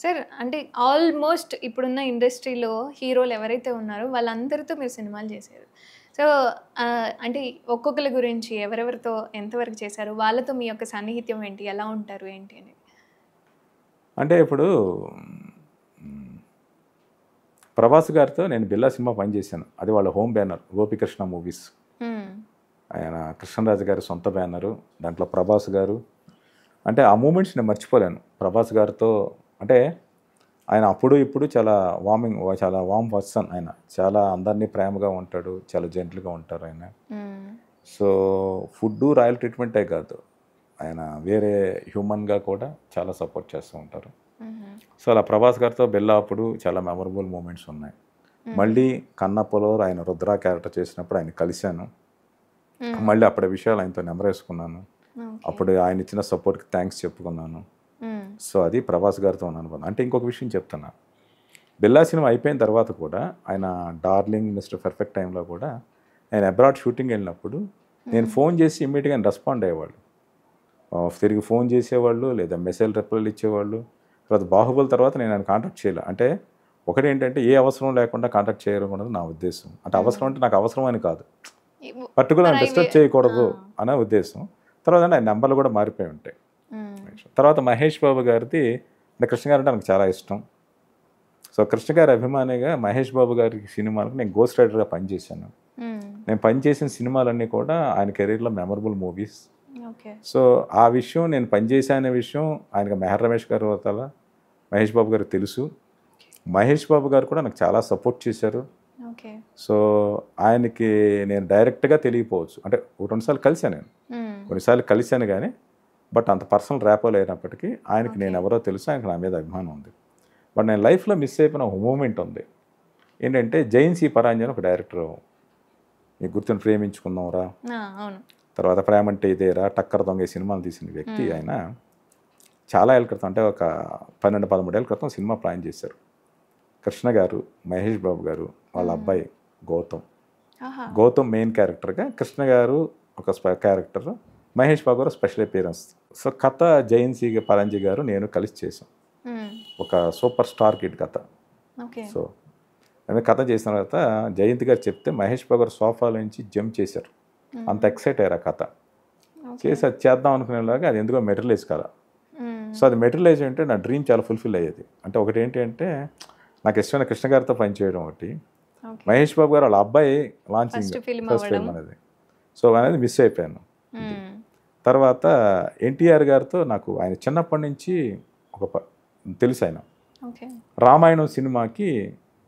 Sir అంటే almost ఇప్పుడున్న ఇండస్ట్రీలో హీరోలు ఎవరైతే ఉన్నారో వాళ్ళందరితో మీరు సినిమాలు చేశారు. సో, అంటే ఒక్కొక్కళ్ళ గురించి ఎవరెవరితో ఎంతవరకు చేశారు? వాళ్ళతో మీ యొక్క సాన్నిహిత్యం ఏంటి? ఎలా ఉంటారు ఏంటి అని? అంటే ఇప్పుడు హ్మ్, ప్రభాస్ గారితో నేను 'బిల్లా' సినిమా పనిచేశాను. అది వాళ్ళ హోమ్ బ్యానర్ గోపికృష్ణ మూవీస్. హ్మ్. ఆయన కృష్ణరాజు గారి సొంత బ్యానరు. దాంట్లో ప్రభాస్ గారు. అంటే ఆ మూమెంట్స్ నేను మర్చిపోలేను. ప్రభాస్ గారితో అంటే ఆయన అప్పుడు ఇప్పుడు చాలా వార్మ్ పర్సన్ ఆయన. చాలా అందరినీ ప్రేమగా ఉంటాడు. చాలా జెంటిల్‌గా ఉంటారు ఆయన. హ్మ్. సో, ఫుడ్డు, రాయల్ ట్రీట్మెంటే కాదు. ఆయన వేరే హ్యూమన్‌గా కూడా చాలా సపోర్ట్ చేస్తూ ఉంటారు. హుహు. సో, అలా ప్రభాస్ గారితో 'బిల్లా' అప్పుడు చాలా మెమరబుల్ మూమెంట్స్ ఉన్నాయి. మళ్ళీ 'కన్నప్పలో' ఆయన రుద్ర క్యారెక్టర్ చేసినప్పుడు ఆయన కలిశాను. మళ్ళీ అప్పటి విషయాలు ఆయనతో నెమరేసుకున్నాను. ఓకే. అప్పుడు ఆయన ఇచ్చిన సపోర్ట్‌కి థాంక్స్ చెప్పుకున్నాను. హ్మ్. సో, అది ప్రభాస్ గారితో ఉన్న అనుబంధం. అంటే ఇంకొక విషయం చెప్తున్నా. 'బిల్లా' సినిమా అయిపోయిన తర్వాత కూడా ఆయన 'డార్లింగ్', 'మిస్టర్ పర్ఫెక్ట్' టైంలో కూడా ఆయన అబ్రాడ్ షూటింగ్ వెళ్ళినప్పుడు నేను ఫోన్ చేసి ఇమ్మీడియట్‌గా ఆయన రెస్పాండ్ అయ్యేవాళ్ళు. తిరిగి ఫోన్ చేసేవాళ్ళు లేదా మెసేజ్ రిప్లైలు ఇచ్చేవాళ్ళు. తర్వాత 'బాహుబలి' తర్వాత నేను ఆయన కాంటాక్ట్ చేయలే. అంటే ఒకటేంటంటే ఏ అవసరం లేకుండా కాంటాక్ట్ చేయకూడదు నా ఉద్దేశం. అంటే అవసరం అంటే నాకు అవసరం అని కాదు. ఇవ్ పర్టికులర్ మరి డిస్టర్బ్ అవి చేయకూడదు ఆ! అనే ఉద్దేశం. తర్వాత ఆయన నంబర్లు కూడా మారిపోయి ఉంటాయి. హ్మ్. తర్వాత మహేష్ బాబు గారిది అంటే కృష్ణ గారు అంటే నాకు చాలా ఇష్టం. సో, కృష్ణ గారి అభిమానిగా మహేష్ బాబు గారి సినిమాలకు నేను గోస్ట్ రైడర్‌గా పనిచేశాను. హ్మ్. నేను పనిచేసిన సినిమాలన్నీ కూడా ఆయన కెరీర్‌లో మెమరబుల్ మూవీస్. ఓకే. సో, ఆ విషయం నేను పనిచేశా అనే విషయం ఆయనకి మెహర్ రమేష్ గారు అవతల మహేష్ బాబు గారికి తెలుసు. మహేష్ బాబు గారు కూడా నాకు చాలా సపోర్ట్ చేశారు. ఓకే. సో, ఆయనకి నేను డైరెక్ట్‌గా తెలియకపోవచ్చు. అంటే ఒకటి రెండు సార్లు కలిసాను నేను. హ్మ్. కొన్నిసార్లు కలిసాను గానీ, బట్ అంత పర్సనల్ ర్యాపో లేనప్పటికీ ఆయనకి ఓకే. నేనెవరో తెలుసు. ఆయనకి నా మీద అభిమానం ఉంది. బట్ నేను లైఫ్‌లో మిస్ అయిపోయిన ఒక మూమెంట్ ఉంది. ఏంటంటే 'జైన్ సి పరాంజీ' అని ఒక డైరెక్టరు. నీకు గుర్తుండి 'ప్రేమించుకుందాంరా', ఆ! అవును. తర్వాత 'ప్రేమంటే ఇదేరా', 'టక్కర దొంగ' ఈ సినిమాలు తీసిన వ్యక్తి ఆయన. చాలా ఏళ్ల క్రితం అంటే ఒక 12, 13 ఏళ్ల క్రితం సినిమా ప్లాన్ చేశారు. కృష్ణ గారు, మహేష్ బాబు గారు, వాళ్ళ అబ్బాయి గౌతమ్. ఆహా! గౌతమ్ మెయిన్ క్యారెక్టర్‌గా, కృష్ణ గారు ఒక క్యారెక్టర్, మహేష్ బాబు గారు స్పెషల్ అపియరెన్స్. సో, కథ 'జైన్ సి పరాంజీ' గారు నేను కలిసి చేశాం. హ్మ్. ఒక సూపర్ స్టార్ కిడ్ కథ. ఓకే. సో, ఆమె కథ చేసిన తర్వాత జయంత్ గారు చెప్తే మహేష్ బాబు గారు సోఫాలో నుంచి జంప్ చేశారు. అంత ఎక్సైట్ అయ్యారు ఆ కథ. ఓకే. చేసి అది చేద్దాం అనుకునేలాగా అది ఎందుకో మెటీరియలైజ్ కాల. హ్మ్. సో, అది మెటీరియలైజ్ అంటే నా డ్రీమ్ చాలా ఫుల్‌ఫిల్ అయ్యేది. అంటే ఒకటేంటి అంటే నాకు ఇష్టమైన కృష్ణ గారితో పనిచేయడం ఒకటి. ఓకే. మహేష్ బాబు గారు వాళ్ళ అబ్బాయి లాంచింగ్ ఫస్ట్ ఫిల్మ్ ఫస్ట్ అవ్వడం. ఫిల్మ్ అనేది. సో, అనేది మిస్ అయిపోయాను. ఇది. హ్మ్. తర్వాత ఎన్టీఆర్ గారితో నాకు ఆయన చిన్నప్పటి నుంచి ఒక తెలుసు ఆయన. ఓకే. 'రామాయణం' సినిమాకి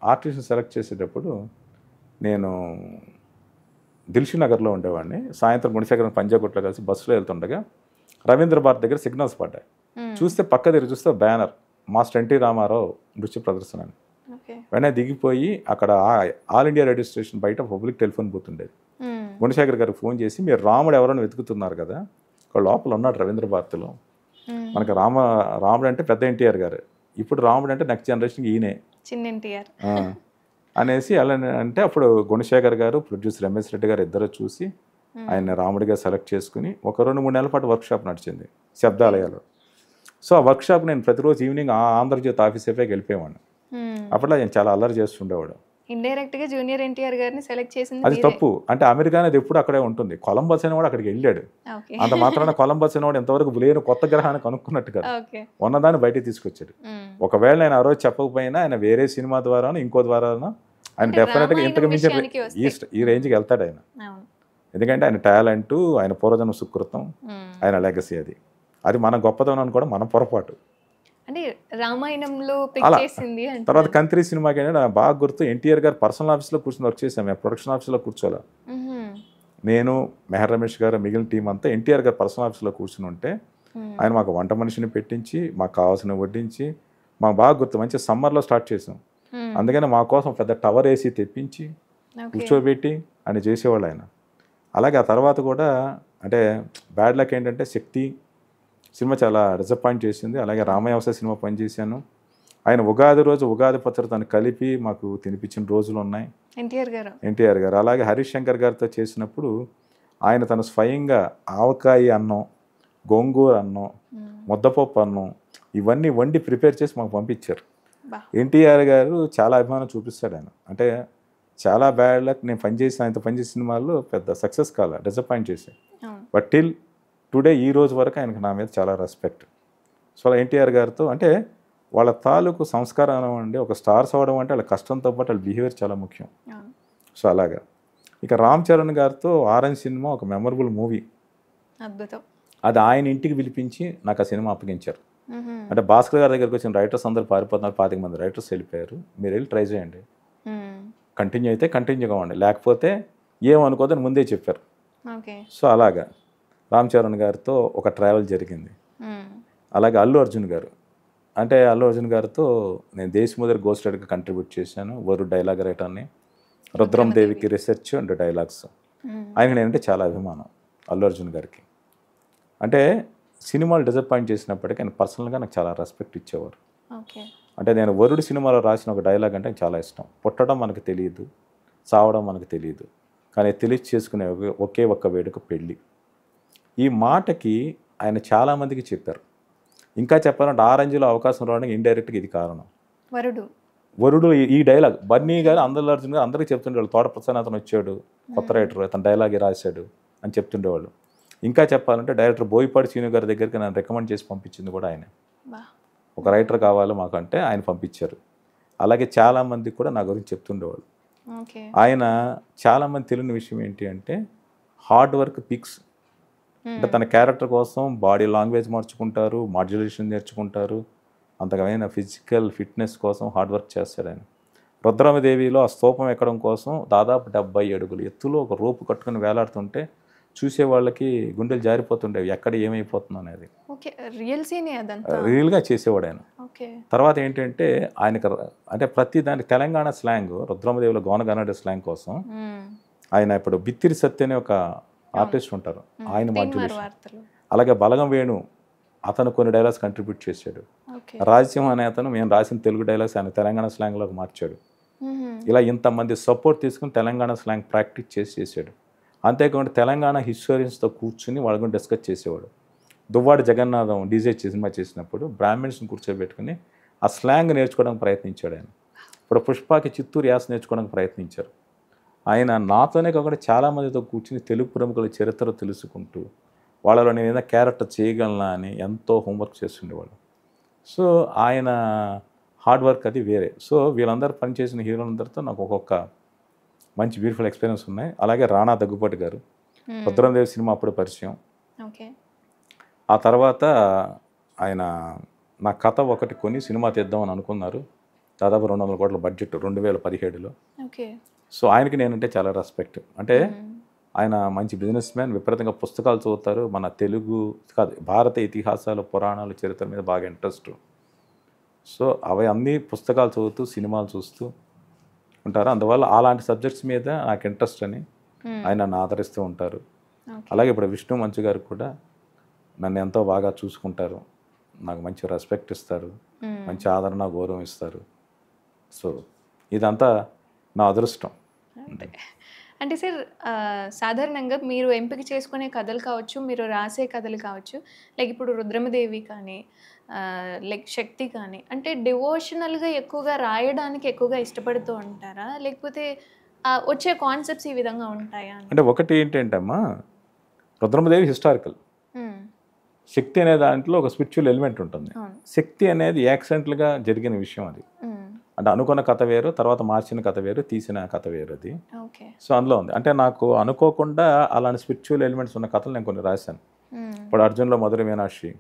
ఆర్టిస్ట్‌ని సెలెక్ట్ చేసేటప్పుడు నేను దిల్‌షుక్ నగర్‌లో ఉండేవాడిని. సాయంత్రం గుణశేఖరం పంజాగుట్టలో కలిసి బస్సులో వెళ్తుండగా రవీంద్ర భారతి దగ్గర సిగ్నల్స్ పడ్డాయి. హ్మ్. చూస్తే పక్క తిరిగి చూస్తే బ్యానర్ మాస్టర్ ఎన్టీ రామారావు నృత్య ప్రదర్శన అని. ఓకే. వెంటనే దిగిపోయి అక్కడ ఆల్ ఇండియా రేడియో స్టేషన్ బయట పబ్లిక్ టెలిఫోన్ బూత్ ఉండేది. హ్మ్. గుణశేఖర్ గారికి ఫోన్ చేసి మీరు రాముడు ఎవరైనా వెతుకుతున్నారు కదా, ఇక్కడ లోపల ఉన్నాడు రవీంద్ర భారతిలో. హ్మ్. మనకి రాముడు అంటే పెద్ద ఎన్టీఆర్ గారు. ఇప్పుడు రాముడు అంటే నెక్స్ట్ జనరేషన్‌కి ఈయనే. చిన్న ఎన్టీఆర్. ఆ! అనేసి అలా అంటే అప్పుడు గుణశేఖర్ గారు, ప్రొడ్యూసర్ ఎంఎస్ రెడ్డి గారు ఇద్దరు చూసి ఆయన్ని రాముడిగా సెలెక్ట్ చేసుకుని ఒక 2, 3 నెలల పాటు వర్క్‌షాప్ నడిచింది శబ్దాలయాలో. సో, ఆ వర్క్‌షాప్ నేను ప్రతిరోజు ఈవినింగ్ ఆంధ్రజ్యోతి ఆఫీస్ అయిపోయాక వెళ్ళిపోయేవాడిని. హ్మ్. అప్పట్లో ఆయన చాలా అల్లరి చేస్తుండేవాడు. ఇండైరెక్ట్‌గా జూనియర్ ఎన్టీఆర్ గారిని సెలెక్ట్ చేసింది అది మీరే. తప్పు. అంటే అమెరికా అనేది ఎప్పుడు అక్కడే ఉంటుంది. కొలంబస్ అనేవాడు అక్కడికి వెళ్ళాడు. ఓకే. అంత మాత్రాన కొలంబస్ అనేవాడు ఇంతవరకు లేని కొత్త గ్రహాన్ని కనుక్కున్నట్టు కాదు. ఓకే. ఉన్నదాన్ని బయటికి తీసుకొచ్చాడు. హ్మ్. ఒకవేళ నేను ఆ రోజు చెప్పకపోయినా ఆయన వేరే సినిమా ద్వారానో, ఇంకో ద్వారానో ఆయన అంటే డెఫినెట్‌గా రామాయణం ఇంతకు మించిన విషయానికి వస్తే ఈ రేంజ్‌కి వెళ్తాడు ఆయన. అవును. ఎందుకంటే ఆయన టాలెంటు, ఆయన పూర్వజన్మ సుకృతం, హ్మ్. ఆయన లెగసీ అది. అది మన గొప్పతనం అనుకోవడం మన పొరపాటు. అంటే రామాయణంలో పిక్ అలా చేసింది తర్వాత అంటున్నారు. 'కంత్రి' సినిమాకి ఏంటంటే నాకు బాగా గుర్తు ఎన్టీఆర్ గారు పర్సనల్ ఆఫీస్‌లో కూర్చొని వర్క్ చేసాం. మేము ప్రొడక్షన్ ఆఫీస్‌లో కూర్చోలా. హుహు. నేను, మెహర్ రమేష్ గారు, మిగిలిన టీమ్ అంతా ఎన్టీఆర్ గారు పర్సనల్ ఆఫీస్‌లో కూర్చొని ఉంటే హ్మ్. ఆయన మాకు వంట మనిషిని పెట్టించి, మాకు కావాల్సినవి వడ్డించి, మాకు బాగా గుర్తు మంచి సమ్మర్‌లో స్టార్ట్ చేసాం. హ్మ్. అందుకని మా కోసం పెద్ద టవర్ ఏసీ తెప్పించి, ఓకే. కూర్చోబెట్టి అని చేసేవాళ్ళు ఆయన. అలాగే ఆ తర్వాత కూడా అంటే బ్యాడ్ లక్ ఏంటంటే 'శక్తి' సినిమా చాలా డిసప్పాయింట్ చేసింది. అలాగే 'రామయ్య' సినిమా పనిచేశాను. ఆయన ఉగాది రోజు ఉగాది పచ్చడితోని కలిపి మాకు తినిపించిన రోజులున్నాయి ఎన్టీఆర్ గారు. ఎన్టీఆర్ గారు. అలాగే 'హరీష్ శంకర్' గారితో చేసినప్పుడు ఆయన తను స్వయంగా ఆవకాయి అన్నం, గోంగూర అన్నం, ముద్దపప్పు అన్నం ఇవన్నీ వండి ప్రిపేర్ చేసి మాకు పంపించారు. ఎన్టీఆర్ గారు చాలా అభిమానం చూపిస్తాడు ఆయన. అంటే చాలా బ్యాడ్ లక్, నేను ఆయనతో పనిచేసిన సినిమాల్లో పెద్ద సక్సెస్ కాల, డిసప్పాయింట్ చేశాను. బట్ టిల్ టుడే ఈ రోజు వరకు ఆయనకు నా మీద చాలా రెస్పెక్ట్. సో అలా ఎన్టీఆర్ గారితో అంటే వాళ్ళ తాలూకు సంస్కారం అవ్వండి, ఒక స్టార్స్ అవ్వడం అంటే వాళ్ళ కష్టంతో పాటు వాళ్ళ బిహేవియర్ చాలా ముఖ్యం. సో అలాగా. ఇక రామ్ చరణ్ గారితో ఆరెంజ్ సినిమా ఒక మెమరబుల్ మూవీ. అద్భుతం. అది ఆయన ఇంటికి పిలిపించి నాకు ఆ సినిమా అప్పగించారు. అంటే భాస్కర్ గారి దగ్గరికి వచ్చిన రైటర్స్ అందరూ పారిపోతున్నారు, 25 మంది రైటర్స్ వెళ్ళిపోయారు, మీరు వెళ్ళి ట్రై చేయండి, కంటిన్యూ అయితే కంటిన్యూ కావండి, లేకపోతే ఏమనుకోదని ముందే చెప్పారు. సో అలాగా రామ్ చరణ్ గారితో ఒక ట్రావెల్ జరిగింది. అలాగే అల్లు అర్జున్ గారు, అంటే అల్లు అర్జున్ గారితో నేను దేశముదర్ గోస్ట్ రైటర్గా కంట్రిబ్యూట్ చేశాను, వరు డైలాగ్ రైటర్ని, రుద్రం దేవికి రీసెర్చ్ అండ్ డైలాగ్స్. ఆయనకి నేనంటే చాలా అభిమానం అల్లు అర్జున్ గారికి. అంటే సినిమాలు డిసప్పాయింట్ చేసినప్పటికీ ఆయన పర్సనల్గా నాకు చాలా రెస్పెక్ట్ ఇచ్చేవారు. అంటే నేను వరుడు సినిమాలో రాసిన ఒక డైలాగ్ అంటే చాలా ఇష్టం. పుట్టడం మనకు తెలియదు, చావడం మనకు తెలియదు, కానీ తెలిసి చేసుకునే ఒకే ఒక్క వేడుక పెళ్ళి. ఈ మాటకి ఆయన చాలామందికి చెప్పారు. ఇంకా చెప్పాలంటే ఆరెంజ్లో అవకాశం రావడానికి ఇండైరెక్ట్గా ఇది కారణం. వరుడు ఈ డైలాగ్ బన్నీ గారు, అల్లు అర్జున్ గారు అందరికీ చెప్తుండేవాళ్ళు, తోట ప్రసాద్ అతను వచ్చాడు కొత్త రైటర్, అతను డైలాగ్ రాశాడు అని చెప్తుండేవాళ్ళు. ఇంకా చెప్పాలంటే డైరెక్టర్ బోయపాటి శ్రీను గారి దగ్గరికి నన్ను రికమెండ్ చేసి పంపించింది కూడా ఆయన. ఒక రైటర్ కావాలి మాకు అంటే ఆయన పంపించారు. అలాగే చాలామంది కూడా నా గురించి చెప్తుండేవాళ్ళు. ఆయన చాలామంది తెలియని విషయం ఏంటి అంటే హార్డ్ వర్క్ పిక్స్. అంటే తన క్యారెక్టర్ కోసం బాడీ లాంగ్వేజ్ మార్చుకుంటారు, మాడ్యులేషన్ నేర్చుకుంటారు, అంతకమైన ఫిజికల్ ఫిట్నెస్ కోసం హార్డ్ వర్క్ చేస్తాడు ఆయన. రుద్రమదేవిలో ఆ స్తూపం ఎక్కడం కోసం దాదాపు 70 అడుగులు ఎత్తులో ఒక రోపు కట్టుకుని వేలాడుతుంటే చూసే వాళ్ళకి గుండెలు జారిపోతుండేవి, ఎక్కడ ఏమైపోతుందో అనేది. రియల్గా చేసేవాడు ఆయన. తర్వాత ఏంటంటే ఆయనకు అంటే ప్రతి దానికి తెలంగాణ స్లాంగ్, రుద్రమదేవిలో గోనగన్నడ స్లాంగ్ కోసం ఆయన ఇప్పుడు బిత్తిరి సత్య అనే ఒక ఆర్టిస్ట్ ఉంటారు, ఆయన మాడ్యులేషన్. అలాగే బలగం వేణు అతను కొన్ని డైలాగ్స్ కంట్రిబ్యూట్ చేశాడు. రాజసింహ అనే అతను మేము రాసిన తెలుగు డైలాగ్స్ ఆయన తెలంగాణ స్లాంగ్లోకి మార్చాడు. ఇలా ఇంతమంది సపోర్ట్ తీసుకుని తెలంగాణ స్లాంగ్ ప్రాక్టీస్ చేసాడు. అంతేకాకుండా తెలంగాణ హిస్టోరియన్స్తో కూర్చుని వాళ్ళ గురించి డిస్కస్ చేసేవాడు. దువ్వాడి జగన్నాథం డీజే సినిమా చేసినప్పుడు బ్రాహ్మిన్స్ని కూర్చోబెట్టుకుని ఆ స్లాంగ్ నేర్చుకోవడానికి ప్రయత్నించాడు ఆయన. ఇప్పుడు పుష్పకి చిత్తూరు యాస నేర్చుకోవడానికి ప్రయత్నించారు ఆయన. నాతోనే కాకుండా చాలామందితో కూర్చుని తెలుగు ప్రముఖుల చరిత్ర తెలుసుకుంటూ వాళ్ళలో నేను ఏదైనా క్యారెక్టర్ చేయగలనా అని ఎంతో హోంవర్క్ చేస్తుండేవాడు. సో ఆయన హార్డ్ వర్క్ అది వేరే. సో వీళ్ళందరూ పనిచేసిన హీరోలందరితో నాకు ఒక్కొక్క మంచి బ్యూటిఫుల్ ఎక్స్పీరియన్స్ ఉన్నాయి. అలాగే రాణా దగ్గుపాటి గారు, రుద్రందేవి సినిమా అప్పుడు పరిచయం. ఆ తర్వాత ఆయన నా కథ ఒకటి కొని సినిమా తీద్దామని అనుకున్నారు. దాదాపు 200 కోట్ల బడ్జెట్ 2017లో. సో ఆయనకి నేనంటే చాలా రెస్పెక్ట్. అంటే ఆయన మంచి బిజినెస్ మ్యాన్, విపరీతంగా పుస్తకాలు చదువుతారు, మన తెలుగు కాదు భారత ఇతిహాసాలు, పురాణాలు, చరిత్ర మీద బాగా ఇంట్రెస్ట్. సో అవి అన్ని పుస్తకాలు చదువుతూ సినిమాలు చూస్తూ ఉంటారు. అందువల్ల అలాంటి సబ్జెక్ట్స్ మీద నాకు ఇంట్రెస్ట్ అని ఆయన నన్ను ఆదరిస్తూ ఉంటారు. అలాగే ఇప్పుడు విష్ణు మంచు గారు కూడా నన్ను ఎంతో బాగా చూసుకుంటారు, నాకు మంచి రెస్పెక్ట్ ఇస్తారు, మంచి ఆదరణ గౌరవం ఇస్తారు. సో ఇదంతా నా అదృష్టం. అంటే సార్ సాధారణంగా మీరు ఎంపిక చేసుకునే కథలు కావచ్చు, మీరు రాసే కథలు కావచ్చు, లైక్ ఇప్పుడు రుద్రమదేవి కానీ లైక్ శక్తి కానీ, అంటే డివోషనల్గా ఎక్కువగా రాయడానికి ఎక్కువగా ఇష్టపడుతూ ఉంటారా, లేకపోతే వచ్చే కాన్సెప్ట్స్ ఈ విధంగా ఉంటాయా? అంటే ఒకటి ఏంటంటే అమ్మా, రుద్రమదేవి హిస్టారికల్, శక్తి అనే దాంట్లో ఒక స్పిరిచువల్ ఎలిమెంట్ ఉంటుంది. శక్తి అనేది యాక్సిడెంటల్గా జరిగిన విషయం. అది అంటే అనుకున్న కథ వేరు, తర్వాత మార్చిన కథ వేరు, తీసిన కథ వేరు. అది సో అందులో ఉంది. అంటే నాకు అనుకోకుండా అలాంటి స్పిరిచువల్ ఎలిమెంట్స్ ఉన్న కథలు నేను కొన్ని రాశాను. ఇప్పుడు అర్జున్లో మధుర మీనాక్షి,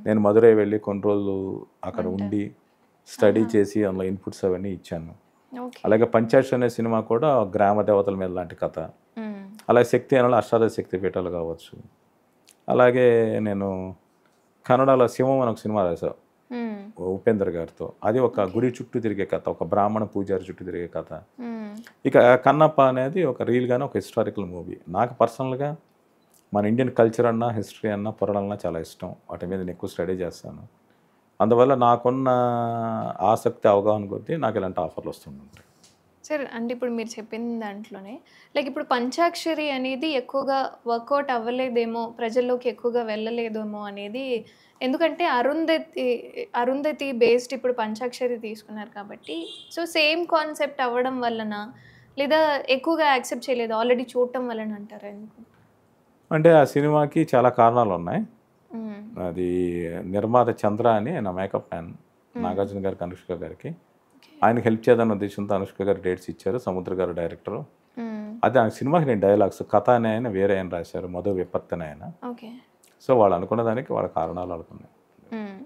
నేను మధురై వెళ్ళి కొన్ని రోజులు అక్కడ ఉండి స్టడీ చేసి అందులో ఇన్పుట్స్ అవన్నీ ఇచ్చాను. అలాగే పంచాయత్ అనే సినిమా కూడా గ్రామ దేవతల మీద లాంటి కథ. అలాగే శక్తి అనే అష్టాదశ శక్తి పీఠాలు కావచ్చు. అలాగే నేను కన్నడలో శివం అని ఒక సినిమా రాశాను ఉపేంద్ర గారితో. అది ఒక గుడి చుట్టూ తిరిగే కథ, ఒక బ్రాహ్మణ పూజారి చుట్టూ తిరిగే కథ. ఇక కన్నప్ప అనేది ఒక రియల్గానే ఒక హిస్టారికల్ మూవీ. నాకు పర్సనల్గా మన ఇండియన్ కల్చర్ అన్నా, హిస్టరీ అన్నా, పురాణాలన్నా చాలా ఇష్టం. వాటి మీద నేను ఎక్కువ స్టడీ చేస్తాను. అందువల్ల నాకున్న ఆసక్తి, అవగాహన కొద్దీ నాకు ఇలాంటి ఆఫర్లు వస్తుంటాయి. సార్ అంటే ఇప్పుడు మీరు చెప్పిన దాంట్లోనే లైక్ ఇప్పుడు పంచాక్షరి అనేది ఎక్కువగా వర్కౌట్ అవ్వలేదేమో, ప్రజల్లోకి ఎక్కువగా వెళ్ళలేదేమో అనేది ఎందుకంటే అరుంధతి బేస్డ్ ఇప్పుడు పంచాక్షరి తీసుకున్నారు కాబట్టి సో సేమ్ కాన్సెప్ట్ అవ్వడం వలన లేదా ఎక్కువగా యాక్సెప్ట్ చేయలేదు ఆల్రెడీ చూడటం వలన అంటారా ఎందుకు? అంటే ఆ సినిమాకి చాలా కారణాలు ఉన్నాయి. మ్మ్. అది నిర్మాత చంద్ర అని నా మేకప్ మ్యాన్ నాగార్జున గారికి, అనుష్క గారికి. ఆయనకి హెల్ప్ చేద్దాన్న ఉద్దేశంతో అనుష్క గారు డేట్స్ ఇచ్చారు, సముద్ర గారు డైరెక్టరు. మ్మ్. అది ఆ సినిమాకి నేను డైలాగ్స్ కథ అనే ఆయన వేరే ఆయన రాశారు, మధు విపత్తు అని ఆయన. ఓకే. సో వాళ్ళు అనుకున్న దానికి వాళ్ళ కారణాలు అనుకున్నాయి. మ్మ్.